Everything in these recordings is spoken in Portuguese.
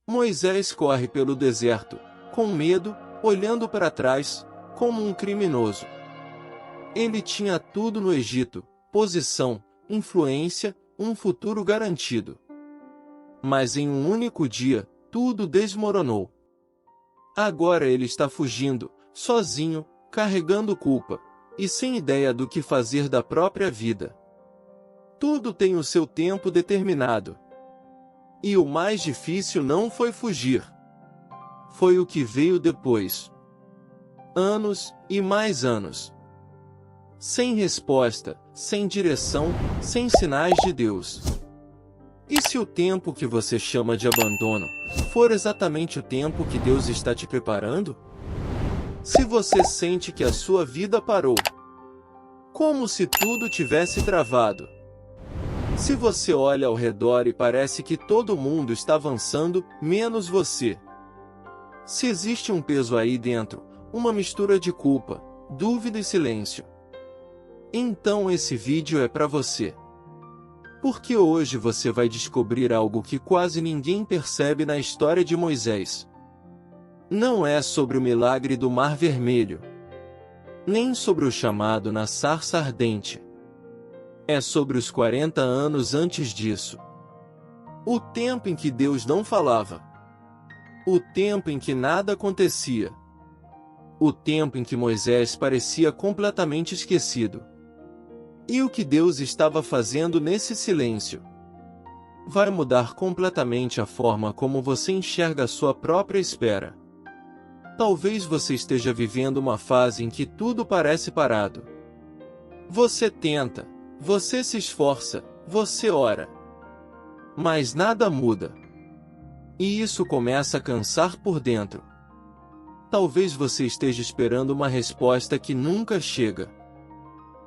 Moisés corre pelo deserto, com medo, olhando para trás, como um criminoso. Ele tinha tudo no Egito: posição, influência, um futuro garantido. Mas em um único dia, tudo desmoronou. Agora ele está fugindo, sozinho, carregando culpa, e sem ideia do que fazer da própria vida. Tudo tem o seu tempo determinado. E o mais difícil não foi fugir. Foi o que veio depois. Anos, e mais anos. Sem resposta, sem direção, sem sinais de Deus. E se o tempo que você chama de abandono for exatamente o tempo que Deus está te preparando? Se você sente que a sua vida parou, como se tudo tivesse travado. Se você olha ao redor e parece que todo mundo está avançando, menos você. Se existe um peso aí dentro, uma mistura de culpa, dúvida e silêncio, então esse vídeo é para você. Porque hoje você vai descobrir algo que quase ninguém percebe na história de Moisés. Não é sobre o milagre do Mar Vermelho, nem sobre o chamado na sarça ardente. É sobre os 40 anos antes disso. O tempo em que Deus não falava. O tempo em que nada acontecia. O tempo em que Moisés parecia completamente esquecido. E o que Deus estava fazendo nesse silêncio vai mudar completamente a forma como você enxerga a sua própria espera. Talvez você esteja vivendo uma fase em que tudo parece parado. Você tenta, você se esforça, você ora, mas nada muda. E isso começa a cansar por dentro. Talvez você esteja esperando uma resposta que nunca chega.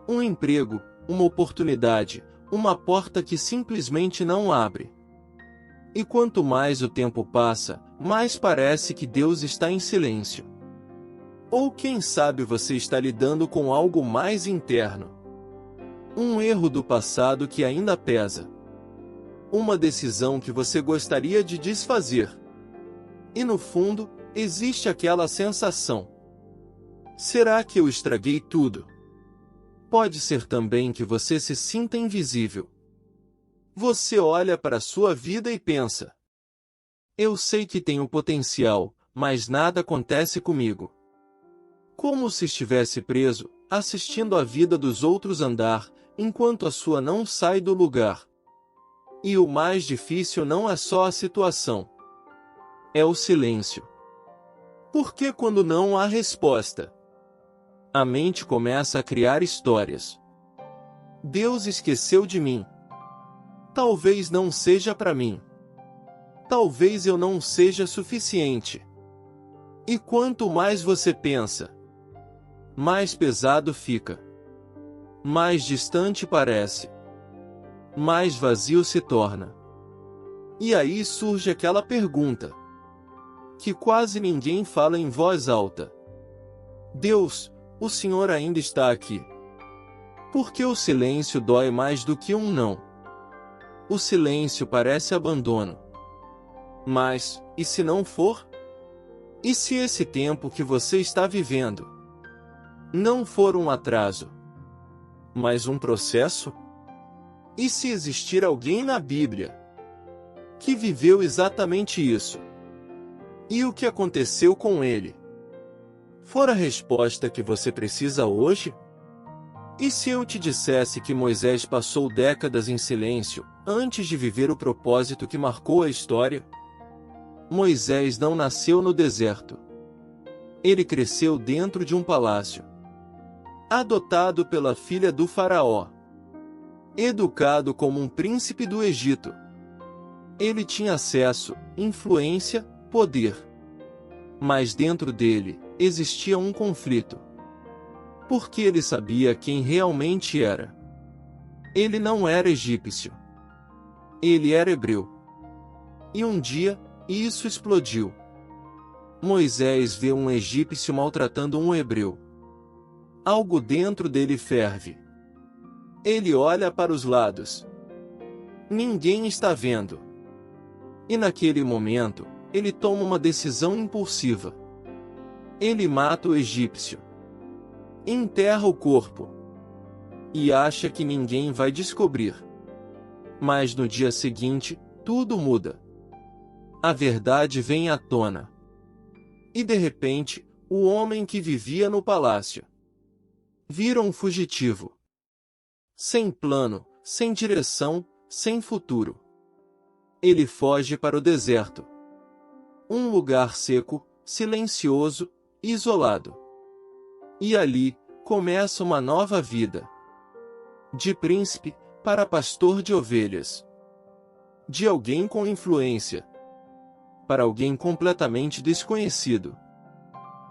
Um emprego, uma oportunidade, uma porta que simplesmente não abre. E quanto mais o tempo passa, mais parece que Deus está em silêncio. Ou quem sabe você está lidando com algo mais interno. Um erro do passado que ainda pesa. Uma decisão que você gostaria de desfazer. E no fundo, existe aquela sensação: será que eu estraguei tudo? Pode ser também que você se sinta invisível. Você olha para a sua vida e pensa: eu sei que tenho potencial, mas nada acontece comigo. Como se estivesse preso, assistindo a vida dos outros andar, enquanto a sua não sai do lugar. E o mais difícil não é só a situação. É o silêncio. Porque quando não há resposta, a mente começa a criar histórias. Deus esqueceu de mim. Talvez não seja para mim. Talvez eu não seja suficiente. E quanto mais você pensa, mais pesado fica. Mais distante parece. Mais vazio se torna. E aí surge aquela pergunta que quase ninguém fala em voz alta: Deus, o Senhor ainda está aqui? Porque o silêncio dói mais do que um não. O silêncio parece abandono. Mas, e se não for? E se esse tempo que você está vivendo não for um atraso, mas um processo? E se existir alguém na Bíblia que viveu exatamente isso? E o que aconteceu com ele? For a resposta que você precisa hoje? E se eu te dissesse que Moisés passou décadas em silêncio, antes de viver o propósito que marcou a história? Moisés não nasceu no deserto. Ele cresceu dentro de um palácio. Adotado pela filha do faraó. Educado como um príncipe do Egito. Ele tinha acesso, influência, poder. Mas dentro dele, existia um conflito. Porque ele sabia quem realmente era. Ele não era egípcio. Ele era hebreu. E um dia, isso explodiu. Moisés vê um egípcio maltratando um hebreu. Algo dentro dele ferve. Ele olha para os lados. Ninguém está vendo. E naquele momento, ele toma uma decisão impulsiva. Ele mata o egípcio. Enterra o corpo. E acha que ninguém vai descobrir. Mas no dia seguinte, tudo muda. A verdade vem à tona. E de repente, o homem que vivia no palácio vira um fugitivo. Sem plano, sem direção, sem futuro. Ele foge para o deserto. Um lugar seco, silencioso, isolado. E ali, começa uma nova vida. De príncipe, para pastor de ovelhas. De alguém com influência. Para alguém completamente desconhecido.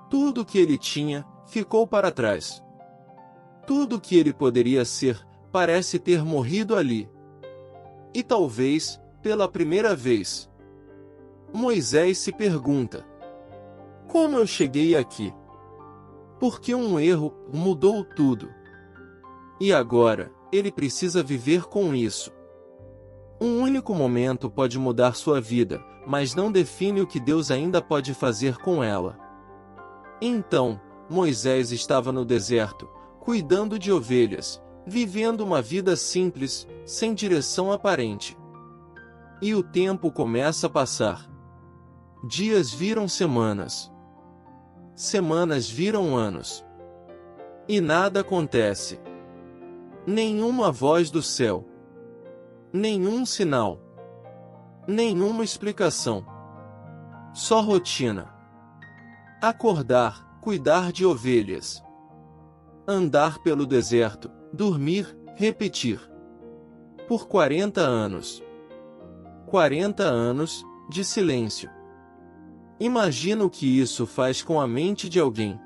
Tudo que ele tinha, ficou para trás. Tudo que ele poderia ser, parece ter morrido ali. E talvez, pela primeira vez, Moisés se pergunta: como eu cheguei aqui? Porque um erro mudou tudo. E agora, ele precisa viver com isso. Um único momento pode mudar sua vida, mas não define o que Deus ainda pode fazer com ela. Então, Moisés estava no deserto, cuidando de ovelhas, vivendo uma vida simples, sem direção aparente. E o tempo começa a passar. Dias viram semanas. Semanas viram anos. E nada acontece. Nenhuma voz do céu. Nenhum sinal. Nenhuma explicação. Só rotina. Acordar, cuidar de ovelhas. Andar pelo deserto, dormir, repetir. Por 40 anos. 40 anos de silêncio. Imagina o que isso faz com a mente de alguém.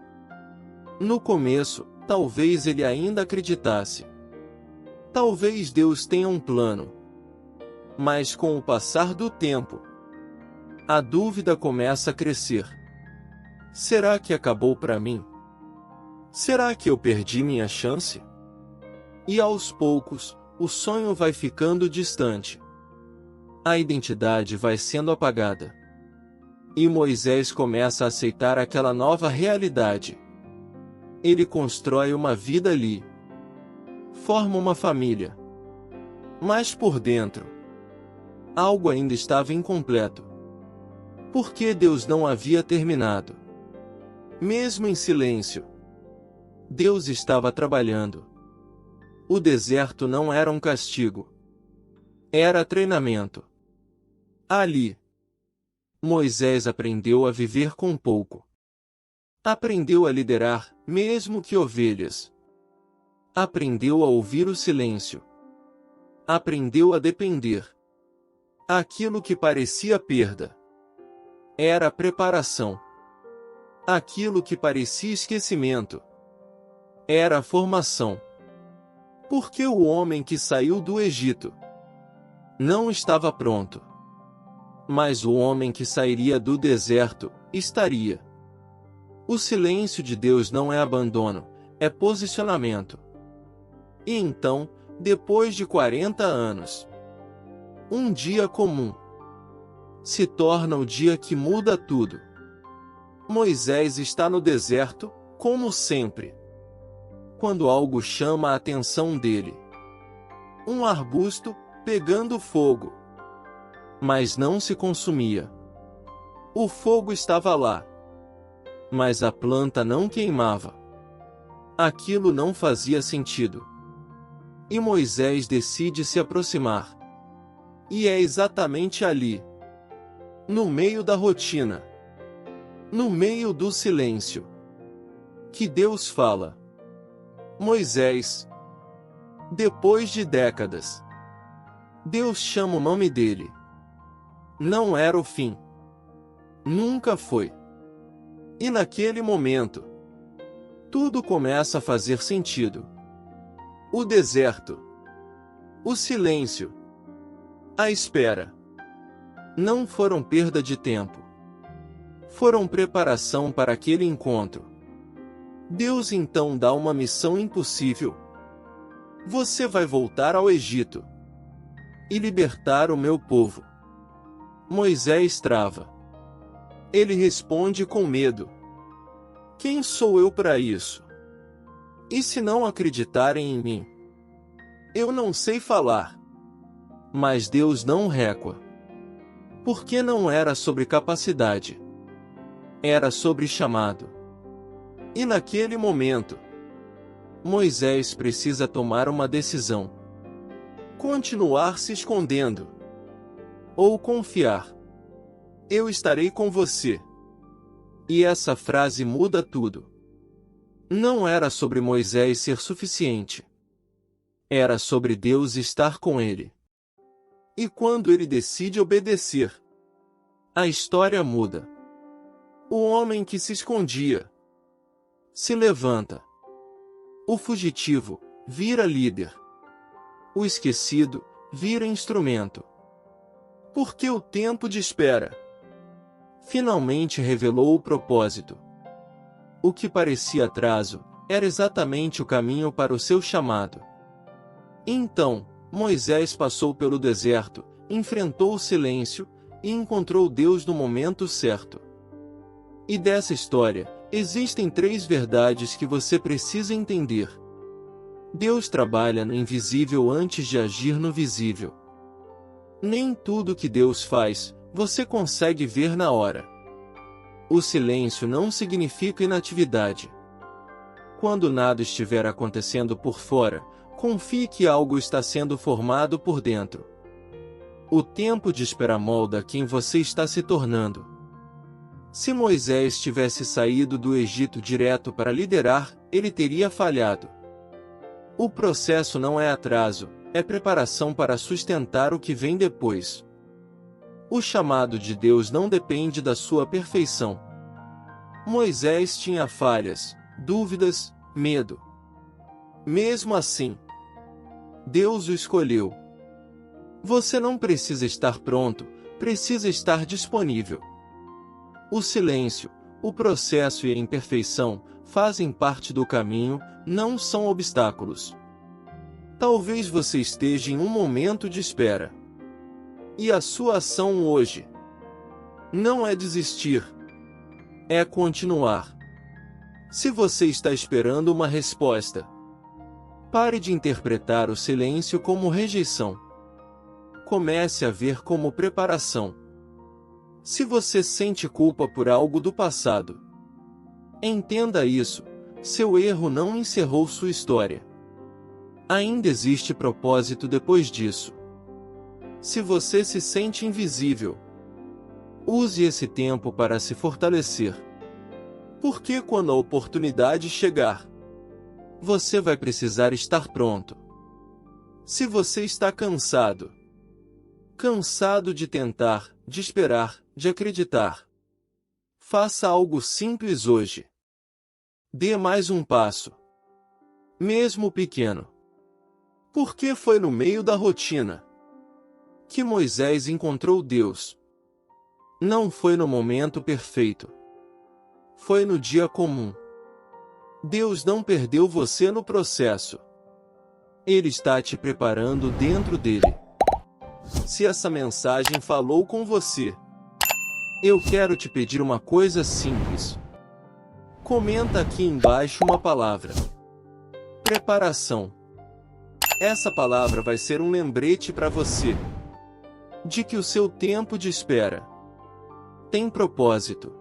No começo, talvez ele ainda acreditasse. Talvez Deus tenha um plano. Mas com o passar do tempo, a dúvida começa a crescer. Será que acabou para mim? Será que eu perdi minha chance? E aos poucos, o sonho vai ficando distante. A identidade vai sendo apagada. E Moisés começa a aceitar aquela nova realidade. Ele constrói uma vida ali. Forma uma família. Mas por dentro, algo ainda estava incompleto. Porque Deus não havia terminado. Mesmo em silêncio, Deus estava trabalhando. O deserto não era um castigo. Era treinamento. Ali, Moisés aprendeu a viver com pouco. Aprendeu a liderar, mesmo que ovelhas. Aprendeu a ouvir o silêncio. Aprendeu a depender. Aquilo que parecia perda era preparação. Aquilo que parecia esquecimento era formação. Porque o homem que saiu do Egito não estava pronto. Mas o homem que sairia do deserto estaria. O silêncio de Deus não é abandono, é posicionamento. E então, depois de 40 anos, um dia comum se torna o dia que muda tudo. Moisés está no deserto, como sempre. Quando algo chama a atenção dele. Um arbusto pegando fogo. Mas não se consumia. O fogo estava lá. Mas a planta não queimava. Aquilo não fazia sentido. E Moisés decide se aproximar. E é exatamente ali, no meio da rotina, no meio do silêncio, que Deus fala. Moisés. Depois de décadas, Deus chama o nome dele. Não era o fim. Nunca foi. E naquele momento, tudo começa a fazer sentido. O deserto. O silêncio. A espera. Não foram perda de tempo. Foram preparação para aquele encontro. Deus então dá uma missão impossível. Você vai voltar ao Egito e libertar o meu povo. Moisés trava. Ele responde com medo: quem sou eu para isso? E se não acreditarem em mim? Eu não sei falar. Mas Deus não recua. Porque não era sobre capacidade. Era sobre chamado. E naquele momento, Moisés precisa tomar uma decisão. Continuar se escondendo. Ou confiar. Eu estarei com você. E essa frase muda tudo. Não era sobre Moisés ser suficiente. Era sobre Deus estar com ele. E quando ele decide obedecer, a história muda. O homem que se escondia se levanta. O fugitivo vira líder. O esquecido vira instrumento. Porque o tempo de espera finalmente revelou o propósito. O que parecia atraso era exatamente o caminho para o seu chamado. Então, Moisés passou pelo deserto, enfrentou o silêncio e encontrou Deus no momento certo. E dessa história, existem 3 verdades que você precisa entender. Deus trabalha no invisível antes de agir no visível. Nem tudo que Deus faz, você consegue ver na hora. O silêncio não significa inatividade. Quando nada estiver acontecendo por fora, confie que algo está sendo formado por dentro. O tempo de espera molda quem você está se tornando. Se Moisés tivesse saído do Egito direto para liderar, ele teria falhado. O processo não é atraso, é preparação para sustentar o que vem depois. O chamado de Deus não depende da sua perfeição. Moisés tinha falhas, dúvidas, medo. Mesmo assim, Deus o escolheu. Você não precisa estar pronto, precisa estar disponível. O silêncio, o processo e a imperfeição fazem parte do caminho, não são obstáculos. Talvez você esteja em um momento de espera. E a sua ação hoje não é desistir, é continuar. Se você está esperando uma resposta, pare de interpretar o silêncio como rejeição. Comece a ver como preparação. Se você sente culpa por algo do passado, entenda isso, seu erro não encerrou sua história. Ainda existe propósito depois disso. Se você se sente invisível, use esse tempo para se fortalecer. Porque quando a oportunidade chegar, você vai precisar estar pronto. Se você está cansado de tentar, de esperar, de acreditar, faça algo simples hoje. Dê mais um passo, mesmo pequeno. Porque foi no meio da rotina que Moisés encontrou Deus. Não foi no momento perfeito. Foi no dia comum. Deus não perdeu você no processo. Ele está te preparando dentro dele. Se essa mensagem falou com você, eu quero te pedir uma coisa simples. Comenta aqui embaixo uma palavra. Preparação. Essa palavra vai ser um lembrete para você de que o seu tempo de espera tem propósito.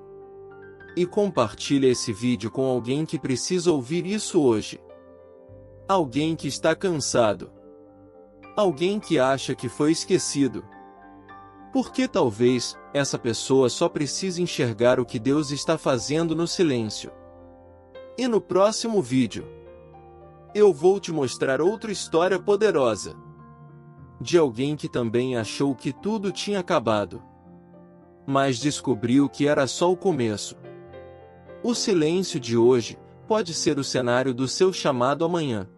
E compartilhe esse vídeo com alguém que precisa ouvir isso hoje. Alguém que está cansado. Alguém que acha que foi esquecido. Porque talvez essa pessoa só precise enxergar o que Deus está fazendo no silêncio. E no próximo vídeo, eu vou te mostrar outra história poderosa. De alguém que também achou que tudo tinha acabado. Mas descobriu que era só o começo. O silêncio de hoje pode ser o cenário do seu chamado amanhã.